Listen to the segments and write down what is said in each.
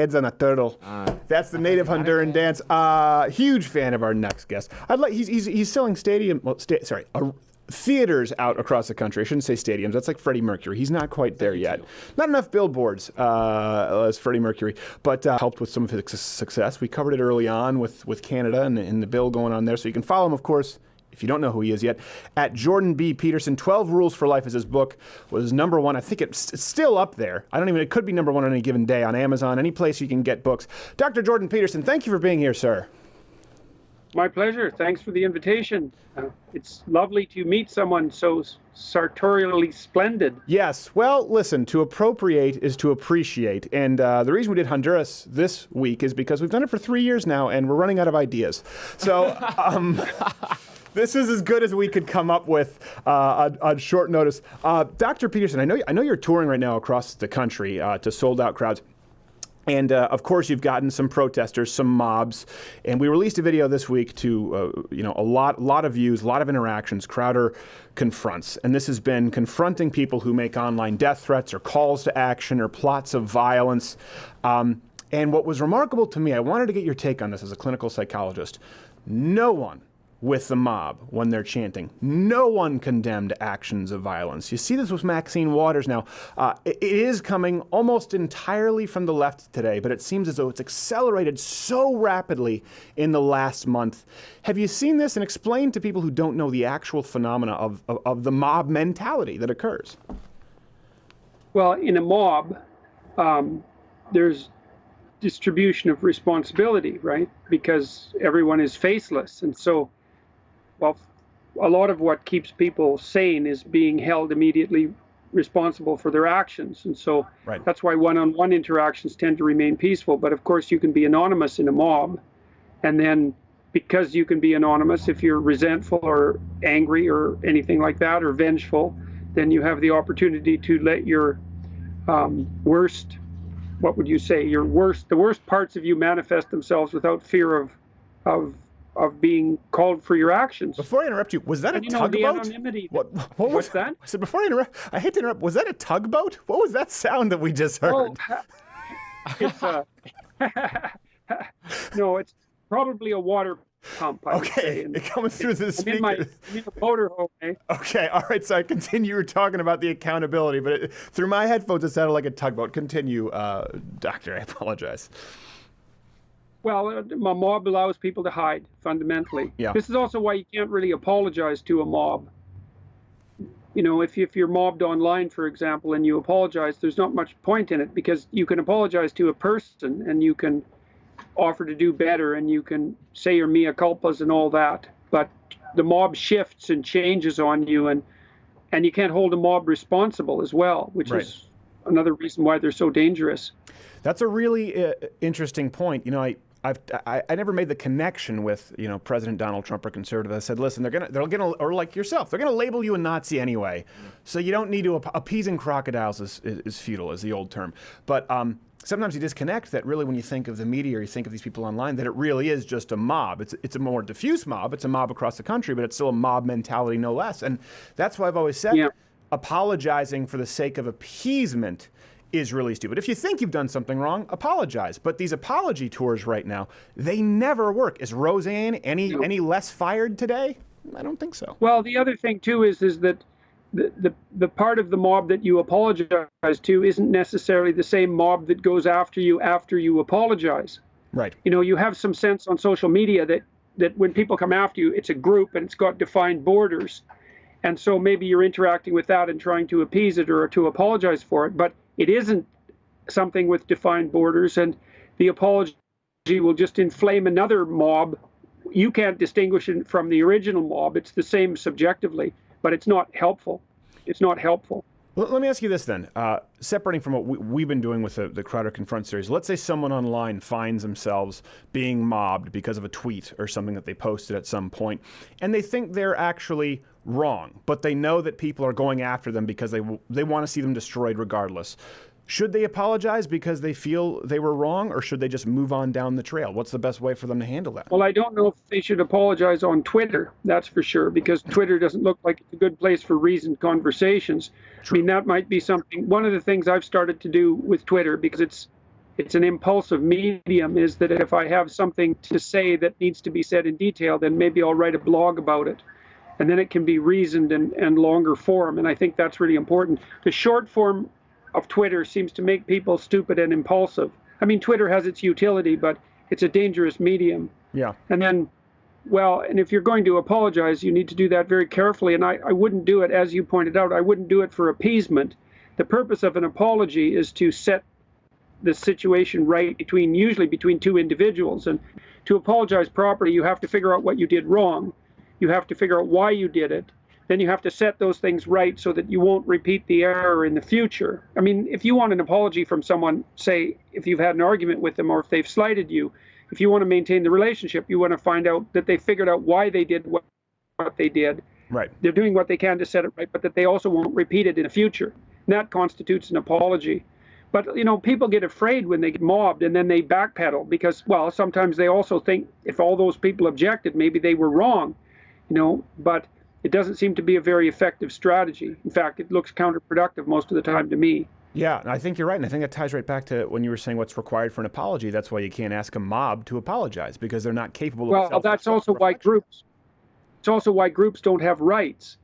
Heads on a turtle. That's the native Honduran dance. Huge fan of our next guest. He's selling theaters out across the country. I shouldn't say stadiums. That's like Freddie Mercury. He's not quite there yet. Not enough billboards as Freddie Mercury, but helped with some of his success. We covered it early on with Canada and the bill going on there. So you can follow him, of course, if you don't know who he is yet, at Jordan B. Peterson. 12 Rules for Life is his book. Was number one. I think it's still up there. It could be number one on any given day on Amazon, any place you can get books. Dr. Jordan Peterson, thank you for being here, sir. My pleasure. Thanks for the invitation. It's lovely to meet someone so sartorially splendid. Yes. Well, listen, to appropriate is to appreciate. And the reason we did Honduras this week is because we've done it for 3 years now, and we're running out of ideas. So this is as good as we could come up with on short notice. Dr. Peterson, I know you're touring right now across the country to sold-out crowds. And, of course, you've gotten some protesters, some mobs. And we released a video this week to, a lot of views, a lot of interactions. Crowder confronts. And this has been confronting people who make online death threats or calls to action or plots of violence. And what was remarkable to me, I wanted to get your take on this as a clinical psychologist. No one with the mob when they're chanting. No one condemned actions of violence. You see this with Maxine Waters now. It is coming almost entirely from the left today, but it seems as though it's accelerated so rapidly in the last month. Have you seen this? And explain to people who don't know the actual phenomena of the mob mentality that occurs. Well, in a mob, there's distribution of responsibility, right? Because everyone is faceless. And so, well, a lot of what keeps people sane is being held immediately responsible for their actions. And so That's why one-on-one interactions tend to remain peaceful. But of course, you can be anonymous in a mob. And then because you can be anonymous, if you're resentful or angry or anything like that, or vengeful, then you have the opportunity to let your worst, what would you say, the worst parts of you manifest themselves without fear of being called for your actions. Before I interrupt you, was that a tugboat? What was that? I said, before I interrupt, I hate to interrupt, was that a tugboat? What was that sound that we just heard? No, it's probably a water pump. Okay, it comes through the speaker. I'm in a motorhome, eh? Okay, all right, so I continue. You were talking about the accountability, but through my headphones, it sounded like a tugboat. Continue, Doctor, I apologize. Well, a mob allows people to hide, fundamentally. Yeah. This is also why you can't really apologize to a mob. If you're mobbed online, for example, and you apologize, there's not much point in it, because you can apologize to a person and you can offer to do better and you can say your mea culpas and all that. But the mob shifts and changes on you, and you can't hold a mob responsible as well, which is another reason why they're so dangerous. That's a really interesting point. I never made the connection with President Donald Trump or conservative. I said, listen, they're gonna or like yourself, they're gonna label you a Nazi anyway, so you don't need to appeasing crocodiles is futile, is the old term. But sometimes you disconnect that really when you think of the media or you think of these people online, that it really is just a mob. It's a more diffuse mob. It's a mob across the country, but it's still a mob mentality no less. And that's why I've always said apologizing for the sake of appeasement is really stupid. If you think you've done something wrong, apologize. But these apology tours right now, they never work. Is Roseanne any less fired today? I don't think so. Well, the other thing too is that the part of the mob that you apologize to isn't necessarily the same mob that goes after you apologize. Right. You have some sense on social media that when people come after you, it's a group and it's got defined borders. And so maybe you're interacting with that and trying to appease it or to apologize for it. But it isn't something with defined borders, and the apology will just inflame another mob. You can't distinguish it from the original mob. It's the same subjectively, but it's not helpful. It's not helpful. Well, let me ask you this then. Separating from what we've been doing with the Crowder Confront series, let's say someone online finds themselves being mobbed because of a tweet or something that they posted at some point, and they think they're actually wrong, but they know that people are going after them because they want to see them destroyed regardless. Should they apologize because they feel they were wrong, or should they just move on down the trail? What's the best way for them to handle that? Well, I don't know if they should apologize on Twitter, that's for sure, because Twitter doesn't look like it's a good place for reasoned conversations. True. I mean, that might be something. One of the things I've started to do with Twitter, because it's it's an impulsive medium, is that if I have something to say that needs to be said in detail, then maybe I'll write a blog about it. And then it can be reasoned and longer form. And I think that's really important. The short form of Twitter seems to make people stupid and impulsive. I mean, Twitter has its utility, but it's a dangerous medium. Yeah. And then, well, and if you're going to apologize, you need to do that very carefully. And I wouldn't do it, as you pointed out, I wouldn't do it for appeasement. The purpose of an apology is to set the situation right usually between two individuals. And to apologize properly, you have to figure out what you did wrong. You have to figure out why you did it. Then you have to set those things right so that you won't repeat the error in the future. I mean, if you want an apology from someone, say, if you've had an argument with them or if they've slighted you, if you want to maintain the relationship, you want to find out that they figured out why they did what they did. Right. They're doing what they can to set it right, but that they also won't repeat it in the future. And that constitutes an apology. But, people get afraid when they get mobbed and then they backpedal because, well, sometimes they also think if all those people objected, maybe they were wrong. But it doesn't seem to be a very effective strategy. In fact, it looks counterproductive most of the time to me. Yeah, I think you're right. And I think that ties right back to when you were saying what's required for an apology. That's why you can't ask a mob to apologize because they're not capable of Well, that's also why groups don't have rights.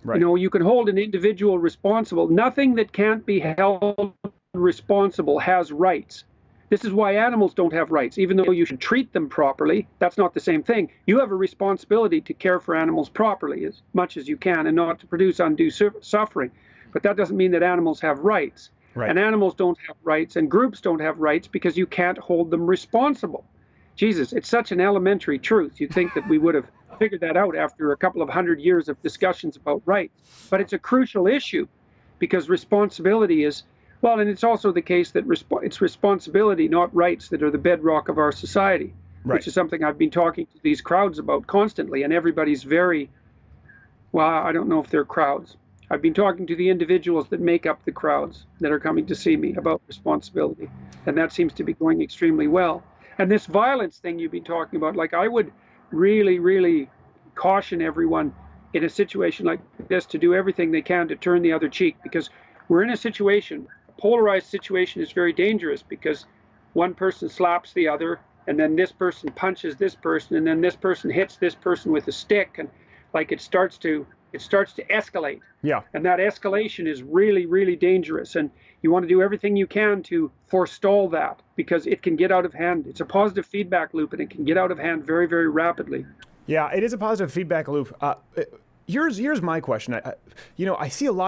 Right. You can hold an individual responsible. Nothing that can't be held responsible has rights. This is why animals don't have rights, even though you should treat them properly. That's not the same thing. You have a responsibility to care for animals properly as much as you can and not to produce undue suffering. But that doesn't mean that animals have rights. Right. And animals don't have rights and groups don't have rights because you can't hold them responsible. Jesus, it's such an elementary truth. You'd think that we would have figured that out after a couple of 100 years of discussions about rights. But it's a crucial issue because responsibility is, well, and it's also the case that it's responsibility, not rights, that are the bedrock of our society, right. Which is something I've been talking to these crowds about constantly. And everybody's very, well, I don't know if they're crowds. I've been talking to the individuals that make up the crowds that are coming to see me about responsibility. And that seems to be going extremely well. And this violence thing you've been talking about, like I would really, really caution everyone in a situation like this to do everything they can to turn the other cheek, because we're in a situation, a polarized situation is very dangerous because one person slaps the other and then this person punches this person and then this person hits this person with a stick, and like it starts to escalate. Yeah. And that escalation is really, really dangerous. And you want to do everything you can to forestall that because it can get out of hand. It's a positive feedback loop and it can get out of hand very, very rapidly. Yeah, it is a positive feedback loop. Here's my question. I see a lot